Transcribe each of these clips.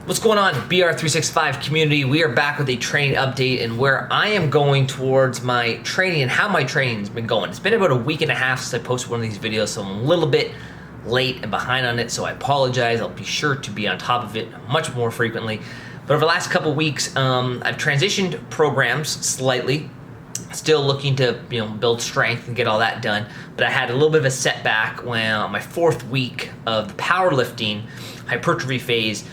What's going on, BR365 community? We are back with a training update and where I am going towards my training and how my training's been going. It's been about a week and a half since I posted one of these videos, so I'm a little bit late and behind on it, so I apologize. I'll be sure to be on top of it much more frequently. But over the last couple weeks, I've transitioned programs slightly. Still looking to build strength and get all that done, but I had a little bit of a setback when on my fourth week of the powerlifting hypertrophy phase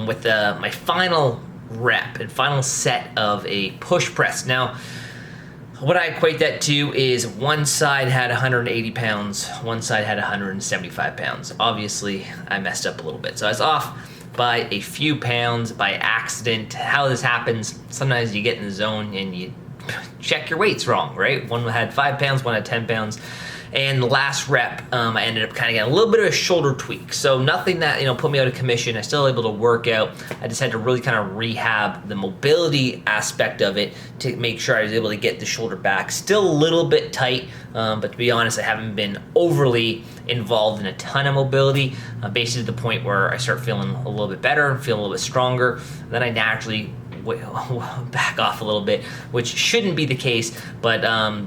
with my final rep and final set of a push press. Now, what I equate that to is one side had 180 pounds, one side had 175 pounds. Obviously, I messed up a little bit, so I was off by a few pounds by accident. How this happens, sometimes you get in the zone and you check your weights wrong, right? One had 5 pounds, one had 10 pounds. And the last rep, I ended up kind of getting a little bit of a shoulder tweak. So nothing that, put me out of commission. I still able to work out. I just had to really kind of rehab the mobility aspect of it to make sure I was able to get the shoulder back. Still a little bit tight, but to be honest, I haven't been overly involved in a ton of mobility, basically to the point where I start feeling a little bit better, feeling a little bit stronger. Then I naturally back off a little bit, which shouldn't be the case, but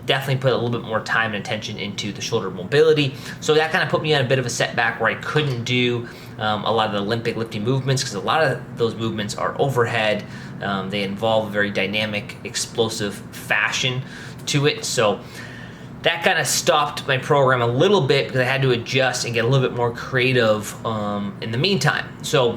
definitely put a little bit more time and attention into the shoulder mobility. So that kind of put me on a bit of a setback where I couldn't do a lot of the Olympic lifting movements, because a lot of those movements are overhead. They involve a very dynamic, explosive fashion to it. So that kind of stopped my program a little bit because I had to adjust and get a little bit more creative in the meantime. So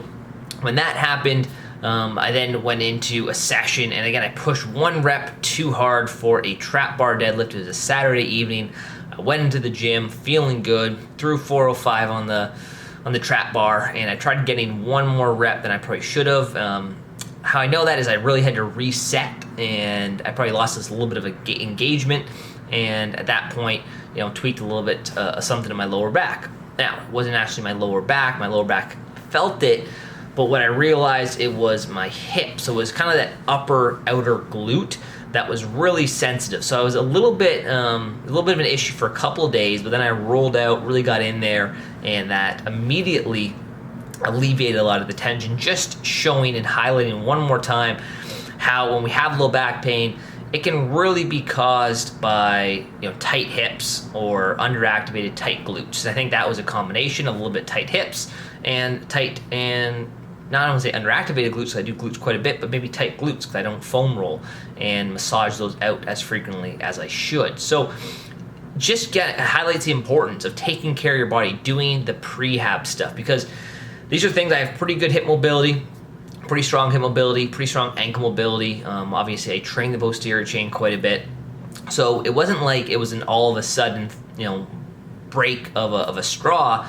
when that happened, I then went into a session, and again, I pushed one rep too hard for a trap bar deadlift. It was a Saturday evening. I went into the gym feeling good, threw 405 on the trap bar, and I tried getting one more rep than I probably should have. How I know that is I really had to reset, and I probably lost this little bit of engagement, and at that point, tweaked a little bit something in my lower back. Now, it wasn't actually my lower back. My lower back felt it. But what I realized, it was my hip. So it was kind of that upper outer glute that was really sensitive. So I was a little bit of an issue for a couple of days, but then I rolled out, really got in there, and that immediately alleviated a lot of the tension, just showing and highlighting one more time how when we have low back pain, it can really be caused by tight hips or underactivated tight glutes. I think that was a combination of a little bit tight hips and tight and not only say underactivated glutes, I do glutes quite a bit, but maybe tight glutes because I don't foam roll and massage those out as frequently as I should. So just highlights the importance of taking care of your body, doing the prehab stuff, because these are things. I have pretty good hip mobility, pretty strong hip mobility, pretty strong ankle mobility. Obviously, I train the posterior chain quite a bit. So it wasn't like it was an all of a sudden, break of a straw.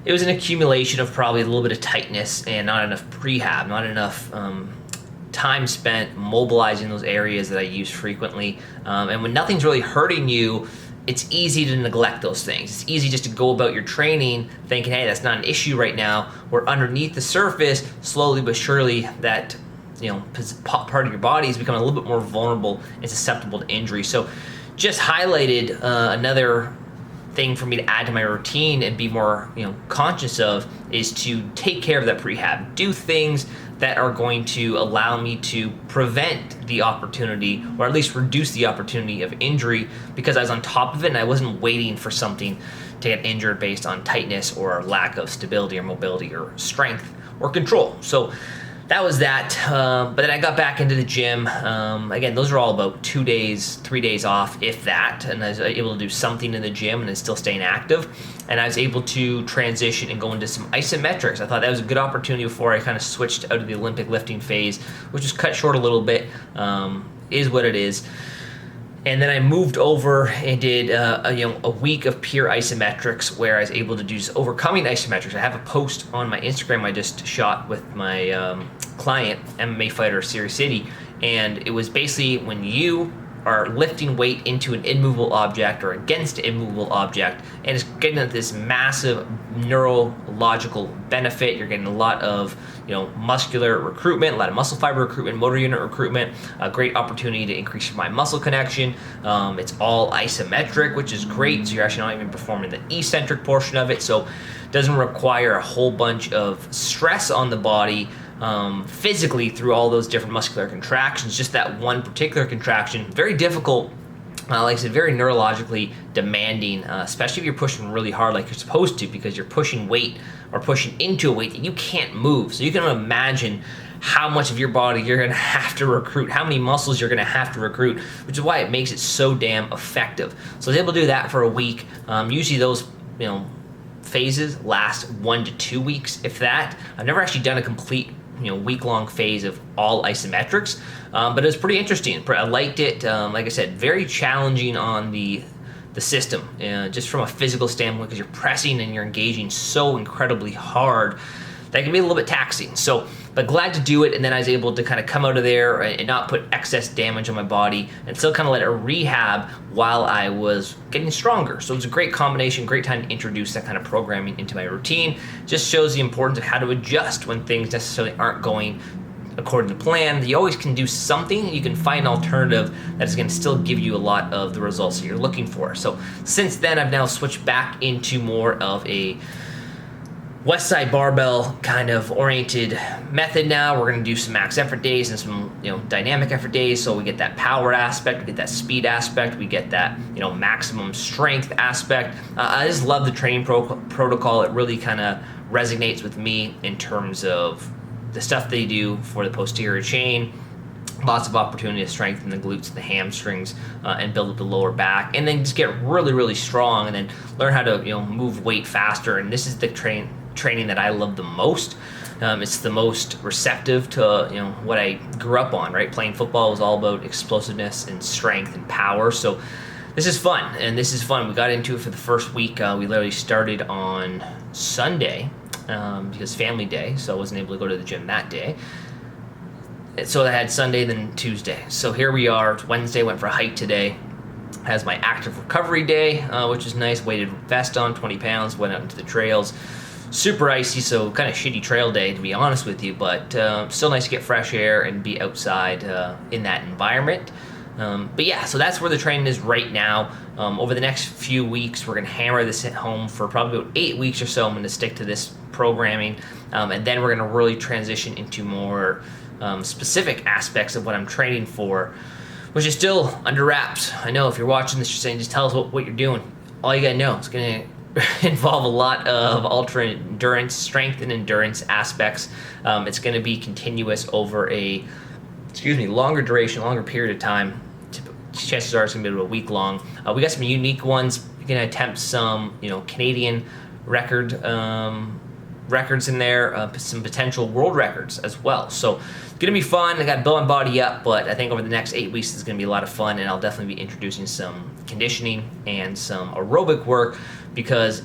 It was an accumulation of probably a little bit of tightness and not enough prehab, not enough time spent mobilizing those areas that I use frequently. And when nothing's really hurting you, it's easy to neglect those things. It's easy just to go about your training thinking, hey, that's not an issue right now, where underneath the surface, slowly but surely, that part of your body is becoming a little bit more vulnerable and susceptible to injury. So just highlighted another thing for me to add to my routine and be more conscious of is to take care of that prehab. Do things that are going to allow me to prevent the opportunity, or at least reduce the opportunity of injury, because I was on top of it and I wasn't waiting for something to get injured based on tightness or lack of stability or mobility or strength or control. So that was that. But then I got back into the gym. Again, those are all about 2 days, 3 days off, if that. And I was able to do something in the gym and then still staying active. And I was able to transition and go into some isometrics. I thought that was a good opportunity before I kind of switched out of the Olympic lifting phase, which was cut short a little bit, is what it is. And then I moved over and did a week of pure isometrics, where I was able to do overcoming isometrics. I have a post on my Instagram I just shot with my client, MMA fighter, Siri City, and it was basically when you are lifting weight into an immovable object or against an immovable object, and it's getting this massive neurological benefit. You're getting a lot of muscular recruitment, a lot of muscle fiber recruitment, motor unit recruitment, a great opportunity to increase your mind-muscle connection. It's all isometric, which is great, so you're actually not even performing the eccentric portion of it, so it doesn't require a whole bunch of stress on the body physically through all those different muscular contractions. Just that one particular contraction, very difficult. Like I said, very neurologically demanding, especially if you're pushing really hard like you're supposed to, because you're pushing weight or pushing into a weight that you can't move. So you can imagine how much of your body you're going to have to recruit, how many muscles you're going to have to recruit, which is why it makes it so damn effective. So I was able to do that for a week. Usually those, phases last 1 to 2 weeks, if that. I've never actually done a complete week-long phase of all isometrics, but it was pretty interesting. I liked it. Like I said, very challenging on the system, just from a physical standpoint, because you're pressing and you're engaging so incredibly hard that can be a little bit taxing. So, but glad to do it, and then I was able to kind of come out of there and not put excess damage on my body and still kind of let it rehab while I was getting stronger. So it was a great combination, great time to introduce that kind of programming into my routine. Just shows the importance of how to adjust when things necessarily aren't going according to plan. You always can do something. You can find an alternative that is going to still give you a lot of the results that you're looking for. So since then, I've now switched back into more of a West Side barbell kind of oriented method now. We're going to do some max effort days and some dynamic effort days, so we get that power aspect, we get that speed aspect, we get that maximum strength aspect. I just love the training protocol. It really kind of resonates with me in terms of the stuff they do for the posterior chain. Lots of opportunity to strengthen the glutes and the hamstrings, and build up the lower back, and then just get really, really strong, and then learn how to move weight faster. And this is the training that I love the most. It's the most receptive to what I grew up on, right? Playing football was all about explosiveness and strength and power. So this is fun, and this is fun. We got into it for the first week. We literally started on Sunday because family day, so I wasn't able to go to the gym that day. So I had Sunday, then Tuesday. So here we are. It's Wednesday, went for a hike today. Has my active recovery day, which is nice. Weighted vest on, 20 pounds, went out into the trails. Super icy, so kind of shitty trail day, to be honest with you, but still nice to get fresh air and be outside in that environment. But yeah, so that's where the training is right now. Over the next few weeks, we're going to hammer this at home for probably about 8 weeks or so. I'm going to stick to this programming, and then we're going to really transition into more specific aspects of what I'm training for, which is still under wraps. I know if you're watching this, you're saying, just tell us what you're doing. All you got to know, it's going to involve a lot of ultra endurance, strength and endurance aspects. It's going to be continuous over a longer duration, longer period of time. Chances are it's going to be about a week long. We got some unique ones. You're going to attempt some Canadian records in there, some potential world records as well. So it's going to be fun. I got to build my body up, but I think over the next 8 weeks it's going to be a lot of fun, and I'll definitely be introducing some conditioning and some aerobic work, because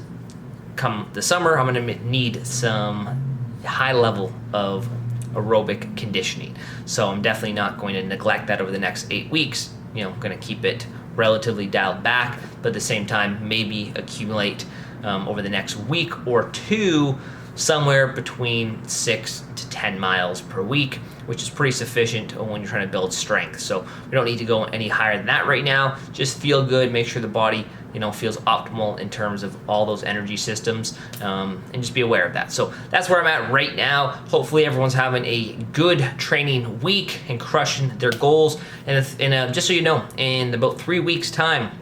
come the summer I'm going to need some high level of aerobic conditioning. So I'm definitely not going to neglect that over the next 8 weeks. I'm going to keep it relatively dialed back, but at the same time maybe accumulate over the next week or two somewhere between 6 to 10 miles per week, which is pretty sufficient when you're trying to build strength. So we don't need to go any higher than that right now. Just feel good, make sure the body feels optimal in terms of all those energy systems, and just be aware of that. So that's where I'm at right now. Hopefully everyone's having a good training week and crushing their goals. And just so you know, in about 3 weeks time,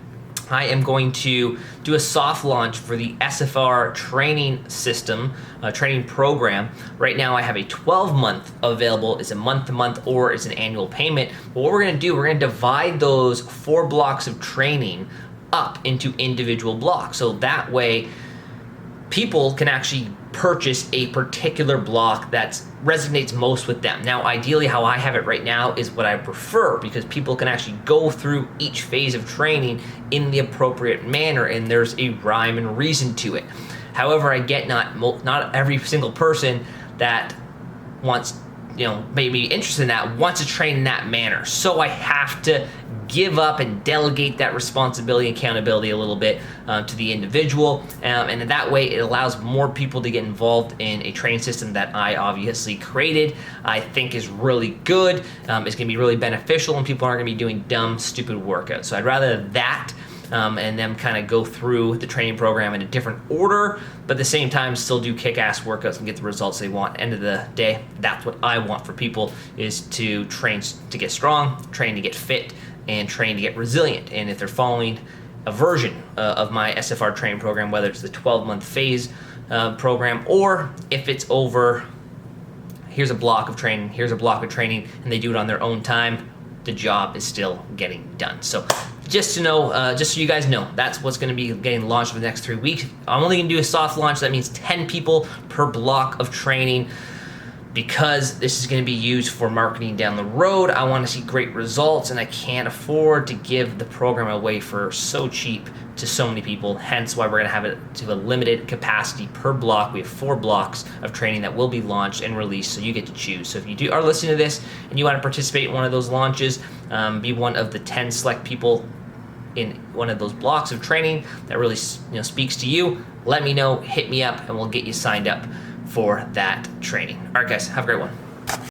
I am going to do a soft launch for the SFR training system, training program. Right now I have a 12-month available. It's a month-to-month or it's an annual payment. But what we're going to do, we're going to divide those 4 blocks of training up into individual blocks. So that way people can actually purchase a particular block that resonates most with them. Now, ideally, how I have it right now is what I prefer, because people can actually go through each phase of training in the appropriate manner, and there's a rhyme and reason to it. However, I get not every single person that wants, maybe interested in that wants to train in that manner. So I have to give up and delegate that responsibility and accountability a little bit to the individual, and in that way it allows more people to get involved in a training system that I obviously created. I think is really good. It's going to be really beneficial, and people aren't going to be doing dumb, stupid workouts. So I'd rather that and them kind of go through the training program in a different order, but at the same time still do kick-ass workouts and get the results they want. End of the day, that's what I want for people, is to train to get strong, train to get fit, and train to get resilient. And if they're following a version of my SFR training program, whether it's the 12-month phase program, or if it's over, here's a block of training, and they do it on their own time, the job is still getting done. So just to know, just so you guys know, that's what's going to be getting launched for the next 3 weeks. I'm only going to do a soft launch. That means 10 people per block of training, because this is going to be used for marketing down the road. I want to see great results, and I can't afford to give the program away for so cheap to so many people. Hence why we're going to have it to a limited capacity per block. We have 4 blocks of training that will be launched and released, so you get to choose. So if you are listening to this and you want to participate in one of those launches, be one of the 10 select people in one of those blocks of training that really speaks to you, let me know, hit me up, and we'll get you signed up for that training. All right, guys, have a great one.